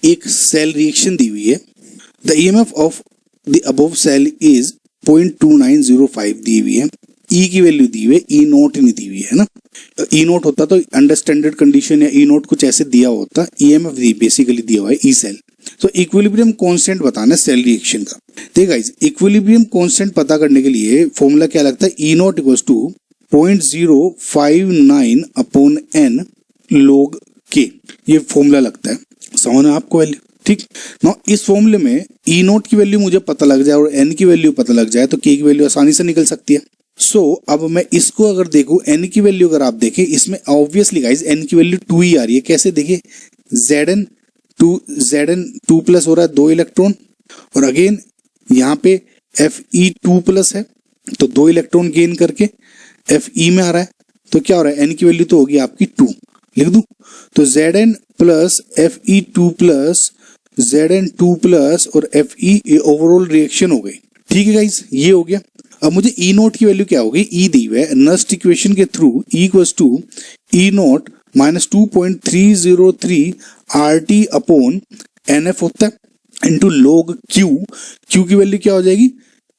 एक cell reaction दी हुई है, the EMF of the above cell is 0.2905 दी हुई है, ई की वैल्यू दी हुई है, ई नोट नहीं दी हुई है ना। ई नोट होता तो अंडर स्टैंडर्ड कंडीशन या ई नोट कुछ ऐसे दिया होता, ईएमएफ बेसिकली दिया हुआ है ई सेल। तो इक्विलिब्रियम कांस्टेंट बताना सेल रिएक्शन का। देखिए गाइस, इक्विलिब्रियम कांस्टेंट पता करने के लिए फॉर्मूला क्या लगता है, E naught equals to 0.059 upon n log K, ये फॉर्मूला लगता है। समझ में आपको वैल्यू, ठीक ना। इस फॉर्मूले में ई नोट की वैल्यू मुझे पता लग जाए और एन की वैल्यू पता लग जाए तो के की वैल्यू आसानी से निकल सकती है। अब मैं इसको अगर देखूं, एन की वैल्यू अगर आप देखें, इसमें ऑब्वियसली गाइस एन की वैल्यू 2 ही आ रही है। कैसे देखिए, Zn 2 प्लस हो रहा है 2 इलेक्ट्रॉन, और अगेन यहाँ पे Fe 2 प्लस है तो 2 इलेक्ट्रॉन गेन करके Fe में आ रहा है, तो क्या हो रहा है, एन की वैल्यू तो होगी आपकी 2, लिख दूं तो Zn plus Fe 2 plus Zn 2 plus और Fe ओवरऑल रिएक्शन हो गई। ठीक है गाइस, ये हो गया। अब मुझे ई नोट की वैल्यू क्या होगी, ई दी हुई है नस्ट इक्वेशन के through, E equals to E naught minus 2.303 RT upon NF होता है इंटू log Q। Q की वैल्यू क्या हो जाएगी,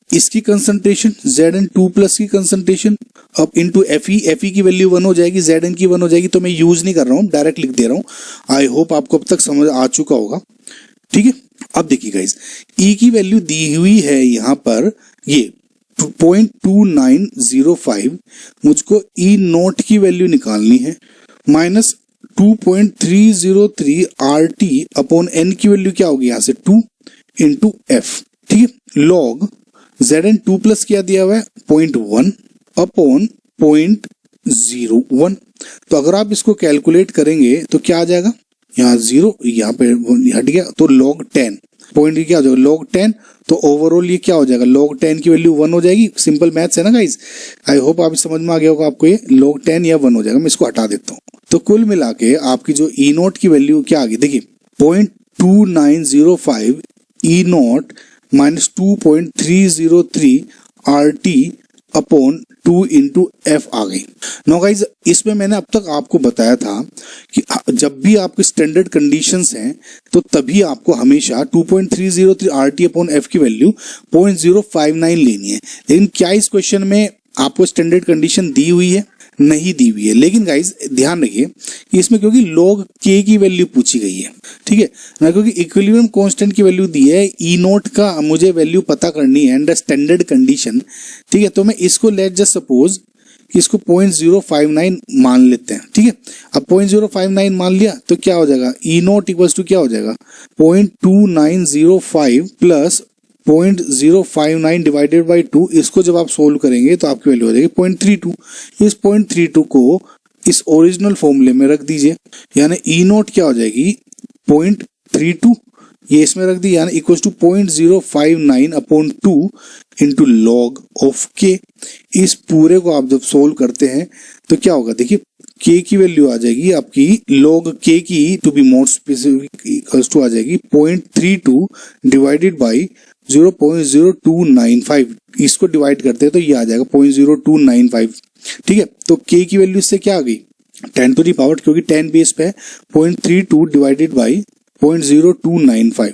इसकी कंसंट्रेशन Zn 2 प्लस की कंसंट्रेशन, अब इंटू Fe की वैल्यू 1 हो जाएगी, Zn की 1 हो जाएगी। तो मैं यूज नहीं कर रहा हूँ, डायरेक्ट लिख दे रहा हूँ। आई होप आपको अब तक समझ आ चुका होगा। ठीक है, अब देखिए गाइस, ई की वैल्यू दी हुई है यहाँ पर ये 0.2905, मुझको ई नोट की वैल्यू निकालनी है, माइनस 2.303 RT अपॉन एन की वैल्यू क्या होगी यहाँ से 2 इंटू एफ। ठीक है, लॉग Zn 2 प्लस क्या दिया हुआ है 0.1 अपॉन 0.01। तो अगर आप इसको कैलकुलेट करेंगे तो क्या आ जाएगा, यहाँ 0 यहाँ पे हट गया, तो log 10 पॉइंट क्या हो जाएगा log 10, तो ओवरऑल ये क्या हो जाएगा log 10 की वैल्यू 1 हो जाएगी। सिंपल मैथ्स है ना गाइस, आई होप आप समझ में आ गया होगा आपको, ये log 10 या 1 हो जाएगा। मैं इसको हटा देता हूँ, तो कुल मिला के आपकी जो ई नोट की वैल्यू क्या आ गई, देखिए 0.2905 E naught minus 2.303 RT upon 2 into F आ गई। नो गाइज, इसमें मैंने अब तक आपको बताया था कि जब भी आपके स्टैंडर्ड कंडीशंस हैं तो तभी आपको हमेशा 2.303 RT अपॉन एफ की वैल्यू 0.059 लेनी है। लेकिन क्या इस क्वेश्चन में आपको स्टैंडर्ड कंडीशन दी हुई है, नहीं दी हुई है। लेकिन गाइज ध्यान रखिए कि इसमें क्योंकि log k की वैल्यू पूछी गई है, ठीक है ना, क्योंकि इक्विलिब्रियम कांस्टेंट की वैल्यू दी है, ई नोट का मुझे वैल्यू पता करनी है अंडर स्टैंडर्ड कंडीशन। ठीक है, तो मैं इसको लेट जस्ट सपोज कि इसको 0.059 मान लेते हैं। ठीक है, अब 0.059 मान लिया तो क्या हो जाएगा, ई नोट इक्वल्स टू क्या हो जाएगा 0.2905 प्लस 0.059 डिवाइडेड बाई 2। इसको जब आप सोल्व करेंगे तो आपकी वैल्यू हो जाएगी 0.32। इस 0.32 को इस ओरिजिनल फॉर्मूले में रख दीजिए, यानी ई नोट क्या हो जाएगी 0.32, ये इसमें रख दी, यानी equals to 0.059 upon 2 into log of K. इस पूरे को आप जब सोल्व करते हैं तो क्या होगा, देखिए के की वैल्यू आ जाएगी आपकी log के की, to be more specific, equals to आ जाएगी 0.32 डिवाइडेड बाई 0.0295। इसको डिवाइड करते हैं तो ये आ जाएगा 0.0295। ठीक है, तो k की वैल्यू इससे क्या आ गई 10 टू दी पावर, क्योंकि 10 बेस पे है, 0.32 डिवाइडेड बाई 0.0295।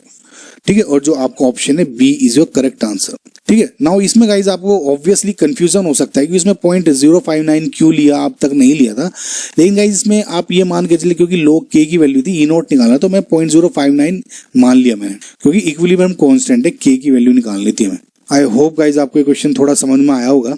ठीक है, और जो आपका ऑप्शन है B is your correct answer. ठीक है, नाउ इसमें गाइज आपको ऑब्वियसली कंफ्यूजन हो सकता है कि इसमें 0.059 क्यों लिया, अब तक नहीं लिया था। लेकिन गाइज इसमें आप ये मान के चलिए क्योंकि log k की वैल्यू थी, ई नोट निकालना, तो मैं 0.059 मान लिया मैंने, क्योंकि इक्विलिब्रियम कांस्टेंट है, k की वैल्यू निकालनी थी हमें। आई होप गाइज आपको ये क्वेश्चन थोड़ा समझ में आया होगा।